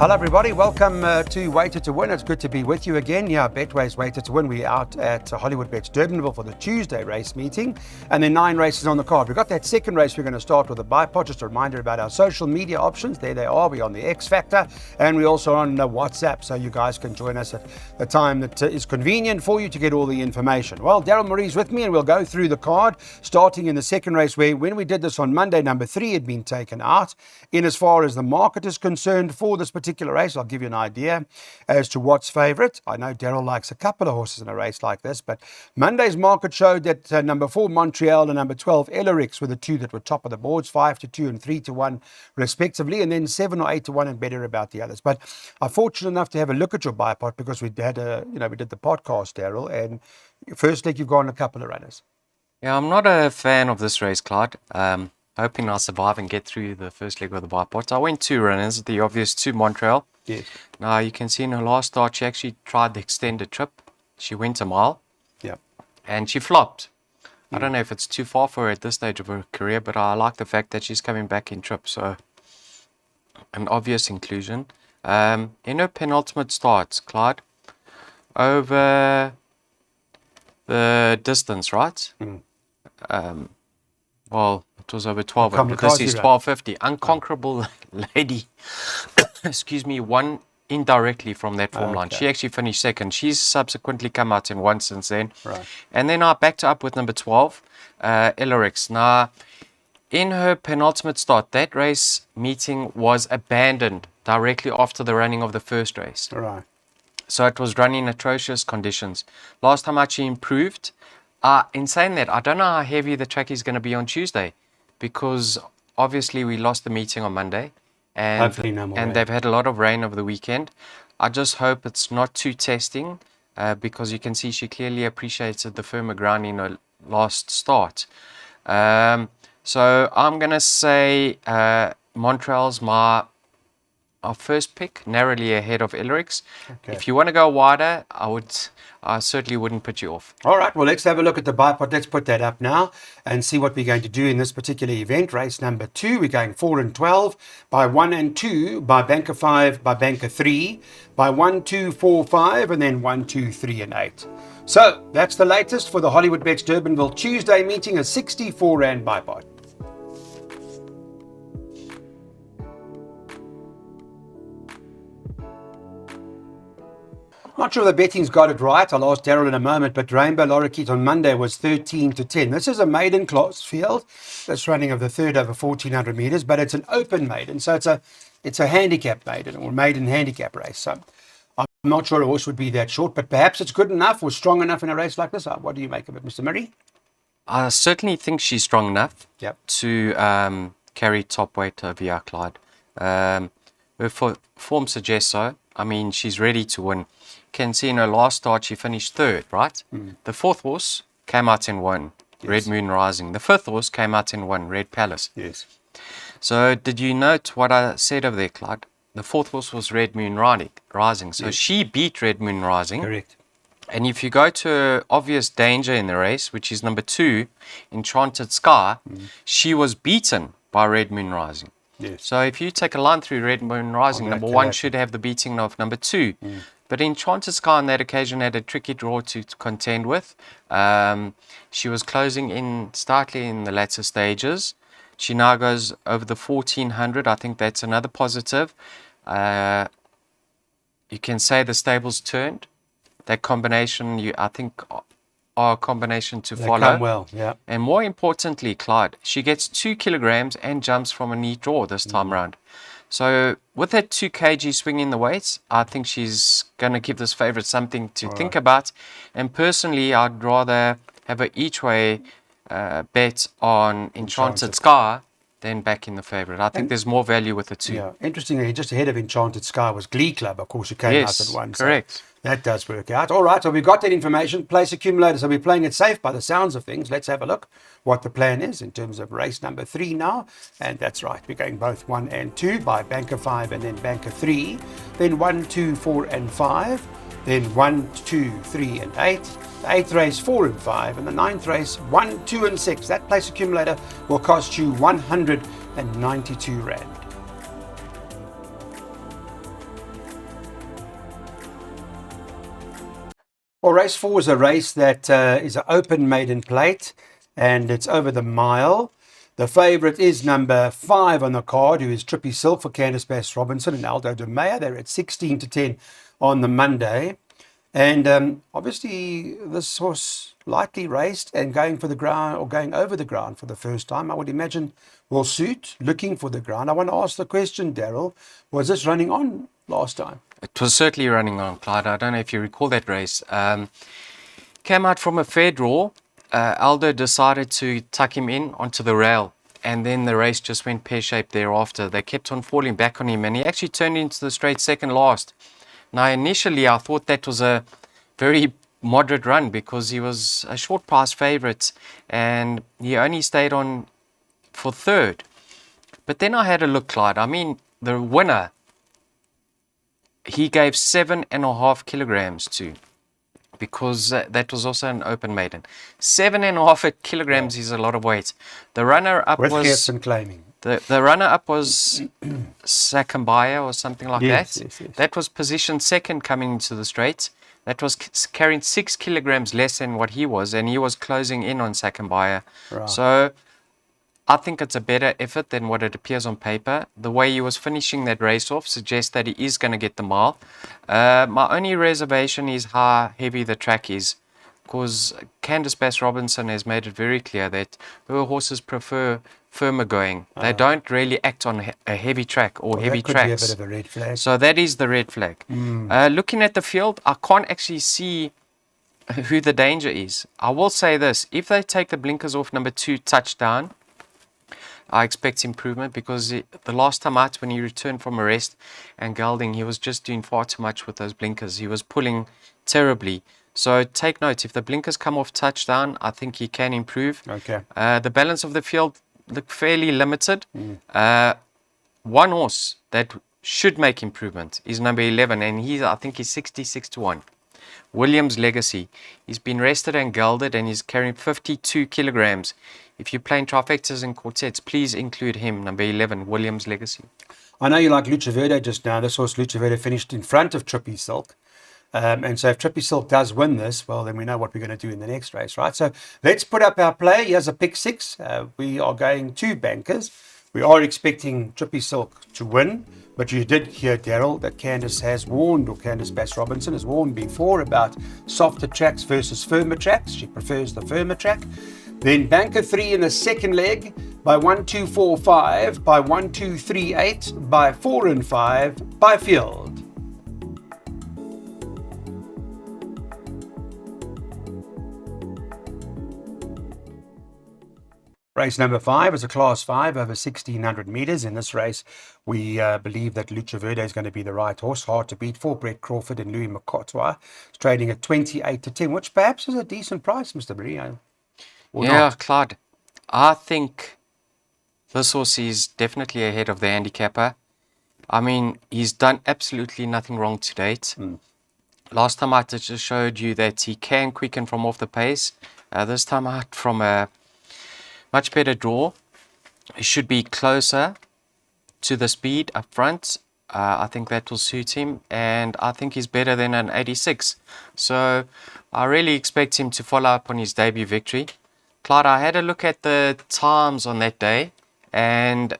Hello everybody, welcome to Weighted to Win. It's good to be with you again. Yeah, Betway's Weighted to Win. We're out at Hollywood Bets Durbanville for the Tuesday race meeting, and then 9 races on the card. We've got that second race. We're going to start with a bipod. Just a reminder about our social media options. There they are. We're on the X Factor, and we're also on WhatsApp, so you guys can join us at the time that is convenient for you to get all the information. Well, Daryl Marie's with me, and we'll go through the card, starting in the second race, where when we did this on Monday, number 3 had been taken out. In as far as the market is concerned for this particular race, I'll give you an idea as to what's favourite. I know Daryl likes a couple of horses in a race like this, but Monday's market showed that number 4 Montreal and number 12 Ellerix were the two that were top of the boards, 5-2 and 3-1 respectively, and then 7 or 8-1 and better about the others. But I'm fortunate enough to have a look at your bipod because we did the podcast, Daryl, and first leg you've gone a couple of runners. Yeah, I'm not a fan of this race, Clyde. Hoping I'll survive and get through the first leg of the bipod. I went 2 runners, the obvious 2 Montreal. Yes. Now you can see in her last start, she actually tried the extended trip. She went a mile. Yeah. And she flopped. I don't know if it's too far for her at this stage of her career, but I like the fact that she's coming back in trip. So an obvious inclusion. In her penultimate starts, Clyde, over the distance, right? Well, it was over 12, but this is 12:50. Unconquerable Lady, excuse me, won indirectly from that form line. She actually finished second. She's subsequently come out in 1 since then. Right. And then I backed her up with number 12, Ellerix. Now, in her penultimate start, that race meeting was abandoned directly after the running of the first race. Right. So it was running in atrocious conditions. Last time she improved. In saying that, I don't know how heavy the track is going to be on Tuesday, because obviously we lost the meeting on Monday, and Hopefully no more rain. They've had a lot of rain over the weekend. I just hope it's not too testing, because you can see she clearly appreciated the firmer ground in her last start. So I'm going to say Montreal's our first pick, narrowly ahead of Ellerix. Okay. If you want to go wider, I certainly wouldn't put you off. All right, well, let's have a look at the bipod. Let's put that up now and see what we're going to do in this particular event. Race number 2, we're going 4 and 12, by 1 and 2, by banker 5, by banker 3, by 1, 2, 4, 5, and then 1, 2, 3, and 8. So that's the latest for the Hollywood Bets Durbanville Tuesday meeting, a 64 Rand bipod. Not sure the betting's got it right. I'll ask Daryl in a moment, but Rainbow Lorikeet on Monday was 13-10. This is a maiden class field that's running of the third over 1,400 meters, but it's an open maiden, so it's a handicap maiden or maiden handicap race. So I'm not sure a horse would be that short, but perhaps it's good enough or strong enough in a race like this. What do you make of it, Mr. Murray? I certainly think she's strong enough to carry top weight via Clyde. Her form suggests so. I mean, she's ready to win. Can see in her last start she finished 3rd, right? The 4th horse came out in 1, yes. Red Moon Rising. The 5th horse came out in 1, Red Palace. Yes. So did you note what I said over there, Clyde? The 4th horse was Red Moon Rising. So she beat Red Moon Rising. Correct. And if you go to her obvious danger in the race, which is number 2, Enchanted Sky, she was beaten by Red Moon Rising. Yes. So if you take a line through Red Moon Rising, number 1 should have the beating of number 2. But Enchanted Sky on that occasion had a tricky draw to contend with. She was closing in slightly in the latter stages. She now goes over the 1,400. I think that's another positive. You can say the stable's turned. That combination, I think, are a combination to follow. Come well, yeah. And more importantly, Clyde, she gets 2 kilograms and jumps from a neat draw this time round. So with that 2 kg swing in the weights, I think she's going to give this favourite something to think about. And personally, I'd rather have a each way bet on Enchanted Sky than back in the favourite. I think there's more value with the 2. Yeah, interestingly, just ahead of Enchanted Sky was Glee Club, of course, who came out at 1. Correct. So that does work out. All right, so we've got that information. Place accumulator, so we're playing it safe by the sounds of things. Let's have a look what the plan is in terms of race number 3 now. And that's right, we're going both 1 and 2 by banker 5 and then banker 3. Then 1, 2, 4 and 5. Then 1, 2, 3 and 8. The 8th race 4 and 5. And the 9th race 1, 2 and 6. That place accumulator will cost you 192 Rand. Well, race 4 is a race that is an open maiden plate, and it's over the mile. The favourite is number 5 on the card, who is Trippy Silk for Candice Bass Robinson and Aldo de Meyer. They're at 16-10 on the Monday. And obviously, this horse lightly raced and going for the ground or going over the ground for the first time, I would imagine will suit, looking for the ground. I want to ask the question, Daryl, was this running on last time? It was certainly running on, Clyde. I don't know if you recall that race. Came out from a fair draw. Aldo decided to tuck him in onto the rail, and then the race just went pear-shaped thereafter. They kept on falling back on him, and he actually turned into the straight second last. Now, initially, I thought that was a very moderate run because he was a short price favourite and he only stayed on for third. But then I had a look, Clyde. I mean, the winner, he gave 7.5 kilograms to, because that was also an open maiden. 7.5 kilograms is a lot of weight. The runner-up With was... Gerson claiming. The runner-up was Sakambaya or something like Yes, that. yes. That was positioned second coming into the straight. That was carrying 6 kilograms less than what he was, and he was closing in on Sakambaya. Right. So I think it's a better effort than what it appears on paper. The way he was finishing that race off suggests that he is going to get the mile. My only reservation is how heavy the track is, because Candice Bass Robinson has made it very clear that her horses prefer firmer going. They don't really act on a heavy track or heavy That could tracks. be a bit of a red flag. So that is the red flag. Looking at the field, I can't actually see who the danger is. I will say this: if they take the blinkers off number 2, Touchdown, I expect improvement, because the last time out when he returned from a rest and gelding, he was just doing far too much with those blinkers. He was pulling terribly. So take note, if the blinkers come off Touchdown, I think he can improve. Okay. The balance of the field look fairly limited. One horse that should make improvement is number 11, and I think he's 66-1. Williams Legacy. He's been rested and gelded, and he's carrying 52 kilograms. If you're playing trifectas and quartets, please include him, number 11, Williams Legacy. I know you like Lucha Verde just now. This horse, Lucha Verde, finished in front of Trippy Silk. And so if Trippy Silk does win this, well, then we know what we're going to do in the next race, right? So let's put up our play. Here's a pick 6. We are going 2 bankers. We are expecting Trippy Silk to win. But you did hear, Daryl, that Candice has warned, or Candice Bass Robinson has warned before, about softer tracks versus firmer tracks. She prefers the firmer track. Then banker 3 in the second leg by 1, 2, 4, 5, by 1, 2, 3, 8, by 4 and 5, by field. Race number 5 is a Class 5 over 1,600 metres. In this race, we believe that Lucha Verde is going to be the right horse. Hard to beat for Brett Crawford and Louis Makotwa. It's trading at 28-10, which perhaps is a decent price, Mr. Brio. Yeah, Clyde. I think this horse is definitely ahead of the handicapper. I mean, he's done absolutely nothing wrong to date. Last time I just showed you that he can quicken from off the pace. This time out from a much better draw. He should be closer to the speed up front. I think that will suit him, and I think he's better than an 86. So I really expect him to follow up on his debut victory. Clyde, I had a look at the times on that day, and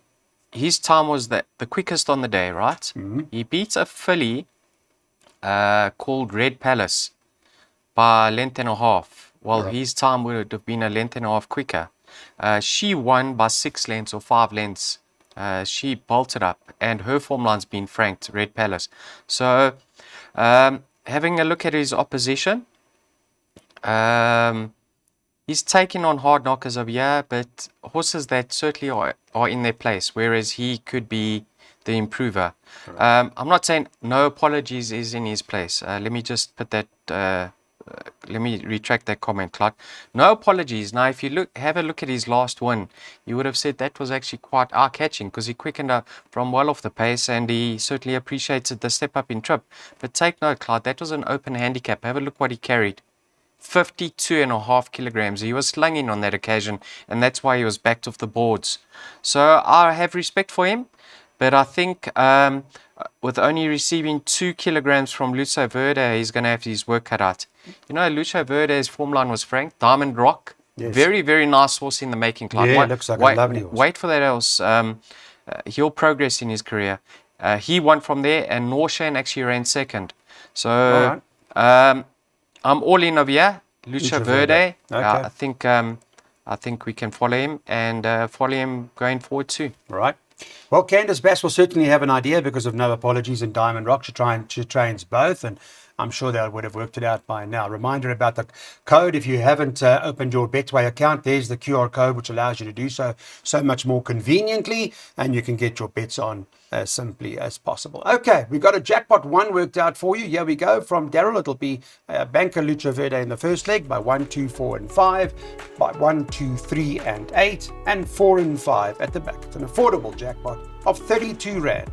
his time was the quickest on the day, right? He beat a filly called Red Palace by a length and a half. Well, his time would have been a length and a half quicker. She won by 6 lengths or 5 lengths. She bolted up, and her form line's been franked, Red Palace. So, having a look at his opposition, he's taking on hard knockers over here, but horses that certainly are in their place, whereas he could be the improver. I'm not saying no apologies is in his place. Let me just put that... let me retract that comment, Clark. No apologies. Now, if you have a look at his last win, you would have said that was actually quite eye-catching, because he quickened up from well off the pace, and he certainly appreciated the step up in trip. But take note, Clark, that was an open handicap. Have a look what he carried. 52.5 kilograms. He was slunging on that occasion, and that's why he was backed off the boards. So I have respect for him, but I think with only receiving 2 kilograms from Lucha Verde, he's going to have his work cut out. You know, Lucio Verde's form line was Frank. Diamond Rock. Yes. Very, very nice horse in the making, Clyde. Yeah, looks like a lovely horse. Wait for that else. He'll progress in his career. He won from there, and Norshan actually ran second. So I'm all in over here. Lucio Verde. Okay. I think we can follow him and follow him going forward too. Right. Well, Candace Bass will certainly have an idea because of No Apologies and Diamond Rock. She trains both, and I'm sure they would have worked it out by now. Reminder about the code. If you haven't opened your Betway account, there's the QR code which allows you to do so much more conveniently, and you can get your bets on as simply as possible. Okay, we got a jackpot 1 worked out for you. Here we go from Daryl. It'll be Banker Lucio Verde in the first leg by 1, 2, 4, and 5, by 1, 2, 3, and 8, and 4 and 5 at the back. It's an affordable jackpot of 32 Rand.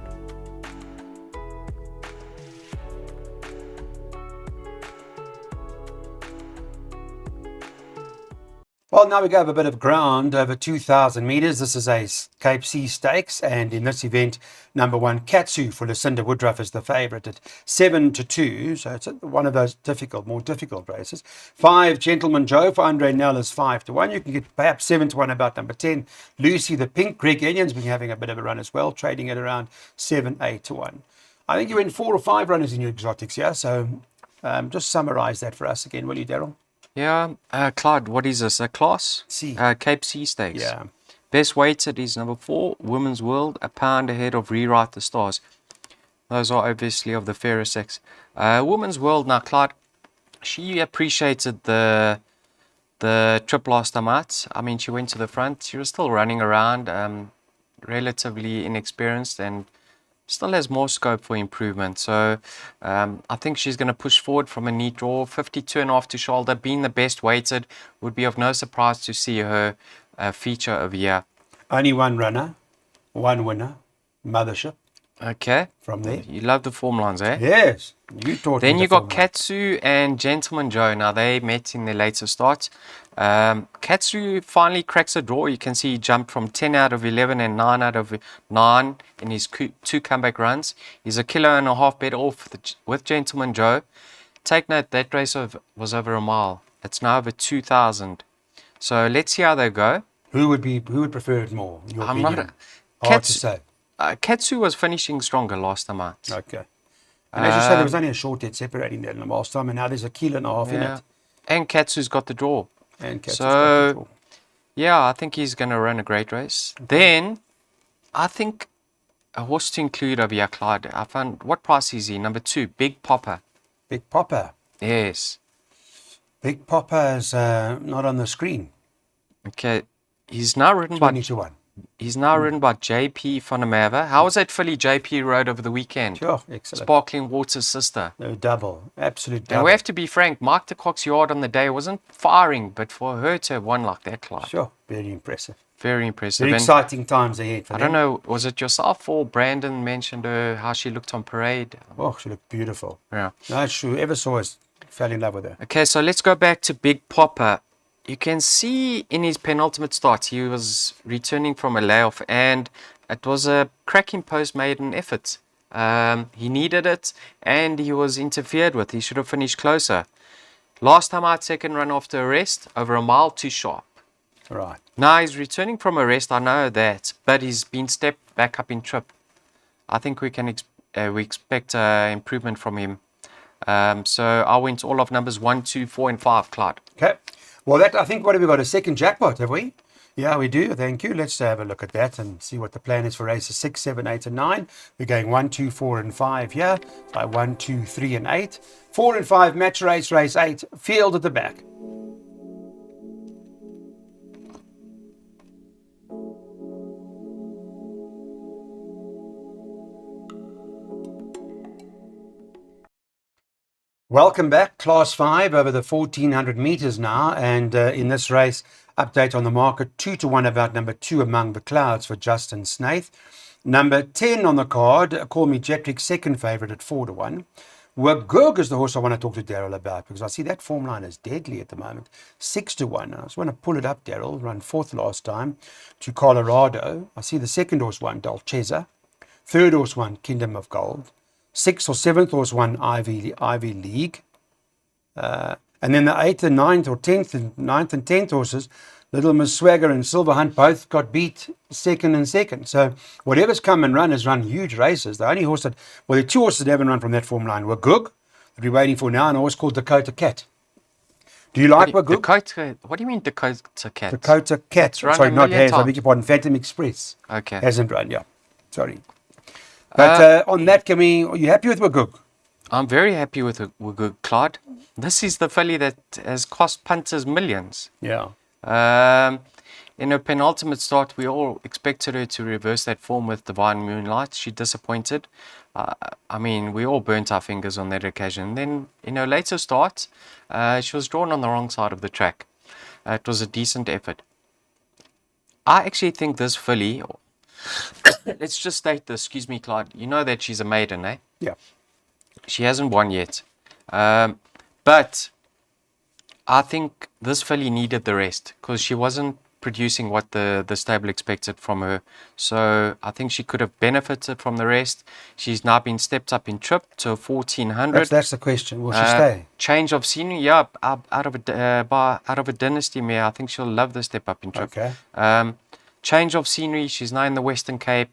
Well, now we go over a bit of ground over 2,000 meters. This is a Cape C Stakes, and in this event, number 1 Katsu for Lucinda Woodruff is the favourite at 7-2. So it's one of those more difficult races. 5 Gentleman Joe for Andre Nell is 5-1. You can get perhaps 7-1 about number 10 Lucy the Pink. Greg Enyon's been having a bit of a run as well, trading at around 7-8-1. I think you went 4 or 5 runners in your exotics here. So just summarise that for us again, will you, Daryl? Yeah, Clyde, what is this? A class? C. Cape C Stakes. Yeah. Best weighted is number 4, Women's World, a pound ahead of Rewrite the Stars. Those are obviously of the fairer sex. Women's World, now, Clyde, she appreciated the trip last time out. I mean, she went to the front. She was still running around, relatively inexperienced, and still has more scope for improvement. So I think she's going to push forward from a neat draw. 52.5 to shoulder, being the best weighted, would be of no surprise to see her feature of year. Only 1 runner, 1 winner, Mothership. Okay. From there. You love the form lines, eh? Yes. You taught me. Then you got Katsu and Gentleman Joe. Now, they met in their later starts. Katsu finally cracks a draw. You can see he jumped from 10 out of 11 and 9 out of 9 in his 2 comeback runs. He's a kilo and a half better off with Gentleman Joe. Take note, that race was over a mile. It's now over 2,000. So let's see how they go. Who would prefer it more? In your I'm opinion? not. Hard to say. Katsu was finishing stronger last time out. Okay. And as you said, there was only a short head separating that in the last time, and now there's a kilo and a half in it. And Katsu's got the draw. And Katsu's got the draw. Yeah, I think he's going to run a great race. Then, I think a horse to include over here, Clyde. I found, what price is he? Number 2, Big Popper. Big Popper. Yes. Big Popper is not on the screen. Okay. He's now ridden by 20-1. He's now ridden by JP van der Merwe. How was that filly JP rode over the weekend? Sure, excellent. Sparkling Water's sister. No, double. Absolute double. And we have to be frank, Mark de Kock's yard on the day wasn't firing, but for her to have won like that, Clyde. Sure, very impressive. Very impressive. Very exciting times ahead for them. I don't know, was it yourself or Brandon mentioned her, how she looked on parade? Oh, she looked beautiful. Yeah. No, whoever saw us fell in love with her. Okay, so let's go back to Big Popper. You can see in his penultimate start, he was returning from a layoff, and it was a cracking post-maiden effort. He needed it, and he was interfered with. He should have finished closer. Last time out, second run after arrest, over a mile too sharp. Right. Now he's returning from arrest, I know that, but he's been stepped back up in trip. I think we can we expect improvement from him. So I went all of numbers 1, 2, 4, and 5, Clyde. Okay. Well, I think, what have we got? A second jackpot, have we? Yeah, we do. Thank you. Let's have a look at that and see what the plan is for races 6, 7, 8, and 9. We're going 1, 2, 4, and 5 here. By 1, 2, 3, and 8. 4 and 5 match race 8. Field at the back. Welcome back, Class 5 over the 1,400 meters now, and in this race, update on the market, 2-1 about number 2 Among the Clouds for Justin Snaith. Number 10 on the card, Call Me Jetrick, second favourite at 4-1. Wagug is the horse I want to talk to Daryl about, because I see that form line is deadly at the moment. 6-1. I just want to pull it up, Daryl. Run 4th last time to Colorado. I see the second horse one, Dolcezza. Third horse one, Kingdom of Gold. 6th or 7th horse one, Ivy League. And then the 8th and 9th or 10th and 9th and 10th horses, Little Miss Swagger and Silver Hunt both got beat second and second. So whatever's come and run has run huge races. The only horse that, well, the two horses that haven't run from that form line were Goog, that we're waiting for now, and a horse called Dakota Cat. Do you like Goog? Dakota, what do you mean Dakota Cat? Dakota Cat. It's run Sorry, a not million Has. I times. beg your pardon. Phantom Express. Okay. Hasn't run, yeah. Sorry. But on that, are you happy with Goog? I'm very happy with Wagoo, Claude. This is the filly that has cost punters millions. Yeah. In her penultimate start, we all expected her to reverse that form with Divine Moonlight. She disappointed. I mean, we all burnt our fingers on that occasion. Then, in her later start, she was drawn on the wrong side of the track. It was a decent effort. I actually think this filly, let's just state this, excuse me, Clyde, you know that she's a maiden, eh? Yeah. She hasn't won yet. But I think this filly needed the rest because she wasn't producing what the stable expected from her. So I think she could have benefited from the rest. She's now been stepped up in trip to 1400. That's the question. Will she stay? Change of scenery, yeah, out of a dynasty mare. I think she'll love the step up in trip. Okay. Change of scenery. She's now in the Western Cape.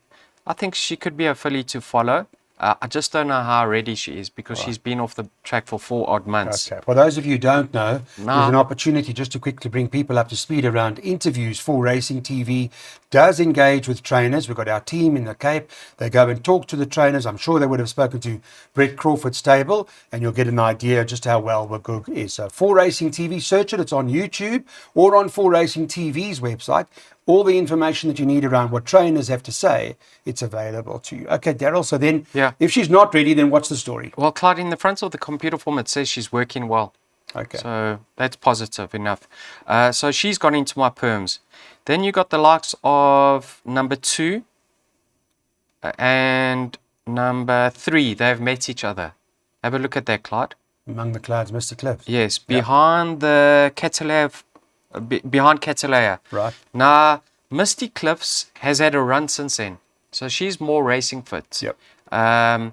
I think she could be a filly to follow. I just don't know how ready she is because she's been off the track for 4 odd months. Okay. For those of you who don't know, there's an opportunity just to quickly bring people up to speed around interviews. For Racing TV does engage with trainers. We've got our team in the Cape. They go and talk to the trainers. I'm sure they would have spoken to Brett Crawford's stable, and you'll get an idea just how well Wagoo is. So For Racing TV, search it. It's on YouTube or on For Racing TV's website. All the information that you need around what trainers have to say, it's available to you. Okay, Daryl, so then if she's not ready, then what's the story? Well, Clyde, in the front of the computer form, it says she's working well. Okay. So that's positive enough. So she's gone into my perms. Then you got the likes of number 2 and number 3. They've met each other. Have a look at that, Clyde. Among the Clouds, Mr. Cliff. Yes, behind the Catalan. Behind Catalea. Right. Now, Misty Cliffs has had a run since then. So she's more racing fit. Yep.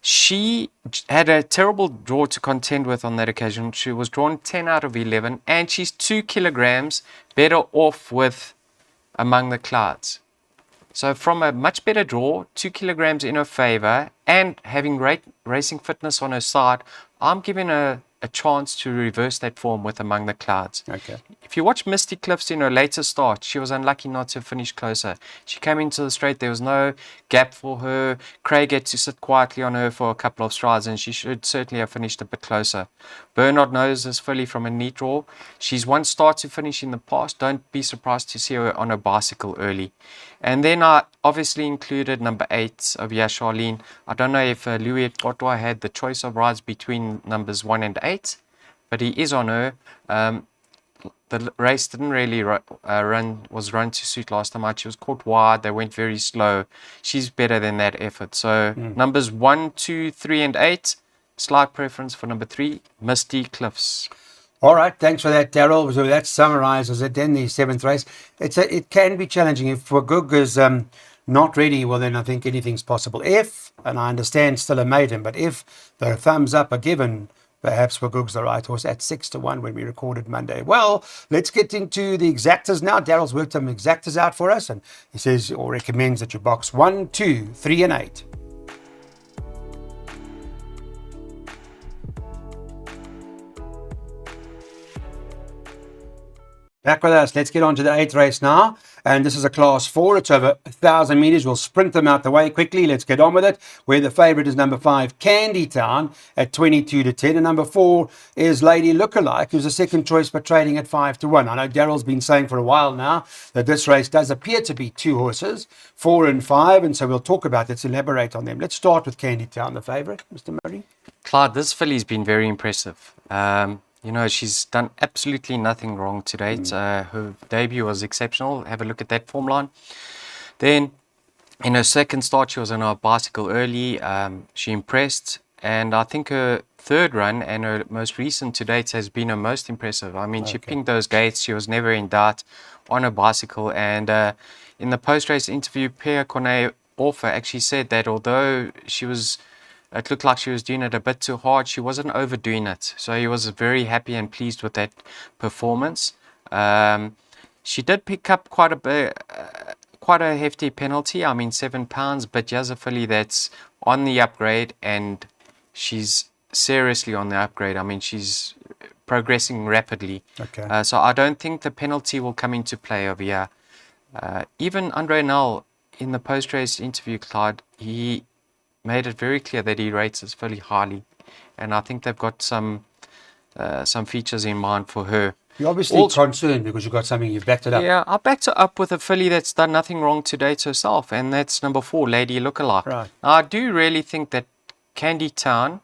She had a terrible draw to contend with on that occasion. She was drawn 10 out of 11, and she's 2 kilograms better off with Among the Clouds. So from a much better draw, 2 kilograms in her favor, and having racing fitness on her side, I'm giving her a chance to reverse that form with Among the Clouds. Okay. If you watch Misty Cliffs in her later start, she was unlucky not to finish closer. She came into the straight, there was no gap for her. Craig had to sit quietly on her for a couple of strides, and she should certainly have finished a bit closer. Bernard knows this filly from a neat draw. She's won start to finish in the past. Don't be surprised to see her on her bicycle early. And then I obviously included number 8 of Charlene. I don't know if Louis Otwa had the choice of rides between numbers 1 and 8, but he is on her. The race didn't really was run to suit last time out. She was caught wide. They went very slow. She's better than that effort. So numbers 1, 2, 3, and 8. Slight preference for number 3, Misty Cliffs. All right, thanks for that, Daryl. So that summarizes it. Then the 7th race. It can be challenging. If Wagoo is not ready, well, then I think anything's possible. If, and I understand still a maiden, but if the thumbs up are given, perhaps Wagoo's the right horse at 6-1 when we recorded Monday. Well, let's get into the exactas now. Daryl's worked some exactas out for us, and he says or recommends that you box 1, 2, 3, and 8. Back with us. Let's get on to the 8th race now. And this is a class 4. It's over 1,000 meters. We'll sprint them out the way quickly. Let's get on with it. Where the favorite is number 5, Candy Town, at 22-10. And number 4 is Lady Lookalike, who's a second choice but trading at 5-1. I know Daryl's been saying for a while now that this race does appear to be 2 horses, 4 and 5. And so we'll talk about it. Let's elaborate on them. Let's start with Candy Town, the favorite, Mr. Murray. Clyde, this filly's been very impressive. You know, she's done absolutely nothing wrong to date. Her debut was exceptional. Have a look at that form line. Then, in her second start, she was on her bicycle early. She impressed. And I think her third run and her most recent to date has been her most impressive. I mean, she pinged those gates. She was never in doubt on her bicycle. And in the post-race interview, Pierre Cornet Orfer actually said that although she was It looked like she was doing it a bit too hard. She wasn't overdoing it. So he was very happy and pleased with that performance. She did pick up quite a hefty penalty. I mean, £7. But here's a filly that's on the upgrade, and she's seriously on the upgrade. I mean, she's progressing rapidly. Okay. So I don't think the penalty will come into play over here. Even Andre Null, in the post-race interview, Clyde, he made it very clear that he rates this filly highly, and I think they've got some features in mind for her. You're obviously concerned because you've got something, you've backed it up. Yeah, I backed her up with a filly that's done nothing wrong to date herself, and that's number 4, Lady Lookalike. Right. Now, I do really think that Candy Town,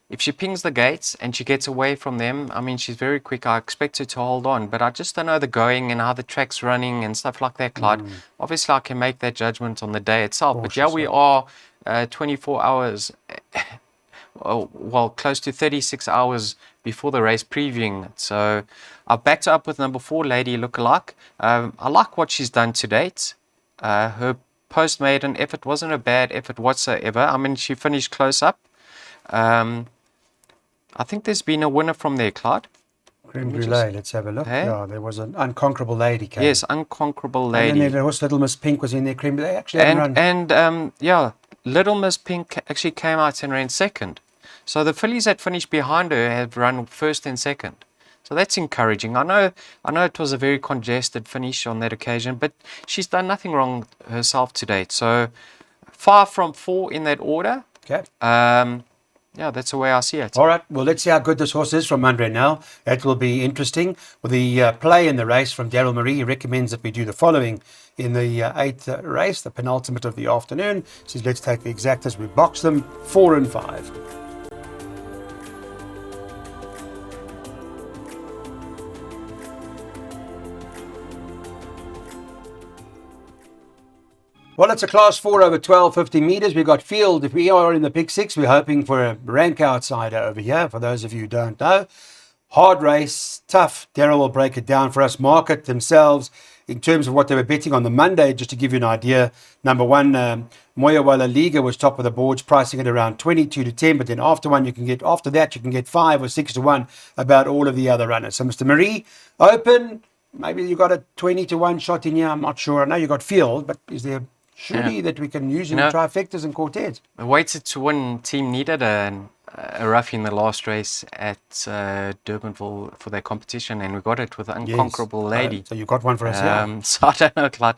if she pings the gates and she gets away from them, I mean, she's very quick. I expect her to hold on, but I just don't know the going and how the track's running and stuff like that, Clyde. Obviously, I can make that judgment on the day itself, but yeah, we are 24 hours, well, close to 36 hours before the race previewing it. So I backed her up with number 4, Lady Lookalike. I like what she's done to date. Her post-maiden effort wasn't a bad effort whatsoever. I mean, she finished close up. I think there's been a winner from there, Clyde. Creme Brulee, let's have a look. Hey? Yeah, there was an Unconquerable Lady came. Yes, Unconquerable Lady. And then there was Little Miss Pink was in there. Creme Brulee actually hadn't run. Yeah, Little Miss Pink actually came out and ran second. So the fillies that finished behind her have run first and second. So that's encouraging. I know it was a very congested finish on that occasion, but she's done nothing wrong herself to date. So 5 from 4 in that order. Okay. Yeah, that's the way I see it. All right. Well, let's see how good this horse is from Andre now. That will be interesting. With the play in the race from Daryl Marie, he recommends that we do the following in the 8th race, the penultimate of the afternoon. Says let's take the exactas. We box them 4 and 5. Well, it's a class 4 over 1250 meters. We've got field. If we are in the pick 6, we're hoping for a rank outsider over here. For those of you who don't know, hard race, tough. Daryl will break it down for us. Market themselves in terms of what they were betting on the Monday, just to give you an idea. Number 1, Moya Wala Liga was top of the boards, pricing at around 22 to 10. But then after that you can get 5 or 6 to 1 about all of the other runners. So Mr. Marie, open. Maybe you got a 20 to 1 shot in here. I'm not sure. I know you got field, but is there surely that we can use in trifectas and quartets? The Weighted to Win team needed a roughie in the last race at Durbanville for their competition, and we got it with Unconquerable Lady. So you got one for us here. So I don't know, Clyde.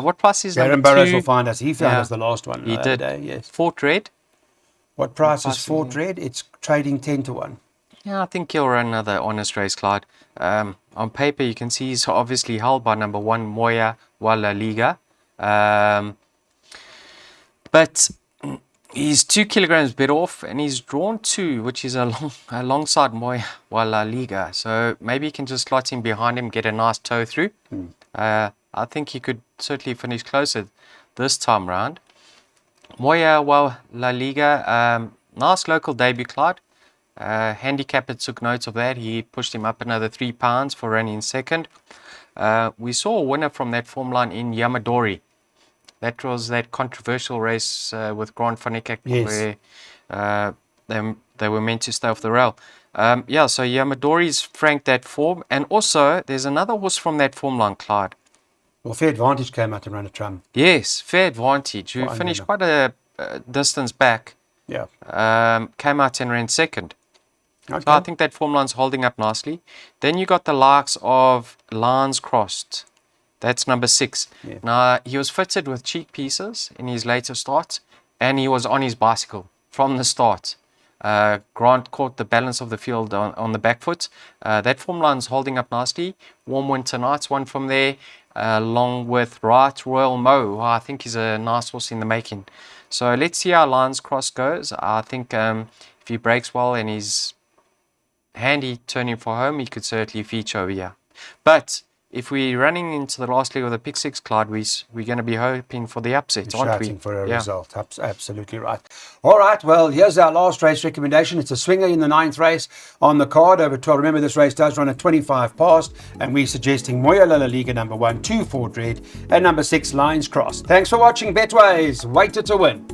What price is Darren number 2? Burrows will find us. He found us the last one. He did. Day, yes. Fort Red. What price is Fort Red? It's trading 10 to 1. Yeah, I think he'll run another honest race, Clyde. On paper, you can see he's obviously held by number 1, Moya Wala Liga. But he's 2 kilograms bit off, and he's drawn 2, which is alongside Moya Wala Liga. So maybe you can just slot him behind him, get a nice toe through. I think he could certainly finish closer this time round. Moya Wala Liga, nice local debut, Clyde. Handicapper took note of that. He pushed him up another £3 for running second. We saw a winner from that form line in Yamadori. That was that controversial race with Grant van Niekerk, where they were meant to stay off the rail. So Yamadori's franked that form. And also, there's another horse from that form line, Clyde. Well, Fair Advantage came out and ran a trum. Yes, Fair Advantage, who finished quite a distance back. Yeah. Came out and ran second. Okay. So I think that form line's holding up nicely. Then you got the likes of Lines Crossed. That's number 6. Yeah. Now, he was fitted with cheek pieces in his later starts, and he was on his bicycle from the start. Grant caught the balance of the field on the back foot. That form line's holding up nicely. Warm Winter Nights, one from there, along with Right Royal Mo, who I think is a nice horse in the making. So let's see how Lines Crossed goes. I think if he breaks well and he's handy turning for home, he could certainly feature over here. But if we're running into the last leg of the pick 6, Clyde, we're going to be hoping for the upset, aren't we? Shouting for a result. Absolutely right. All right, well, here's our last race recommendation. It's a swinger in the 9th race on the card over 12. Remember, this race does run at 25 past, and we're suggesting Moya Wala Liga number 1, 2 Fort Red, and number 6 Lines Crossed. Thanks for watching Betways. Weighted to Win.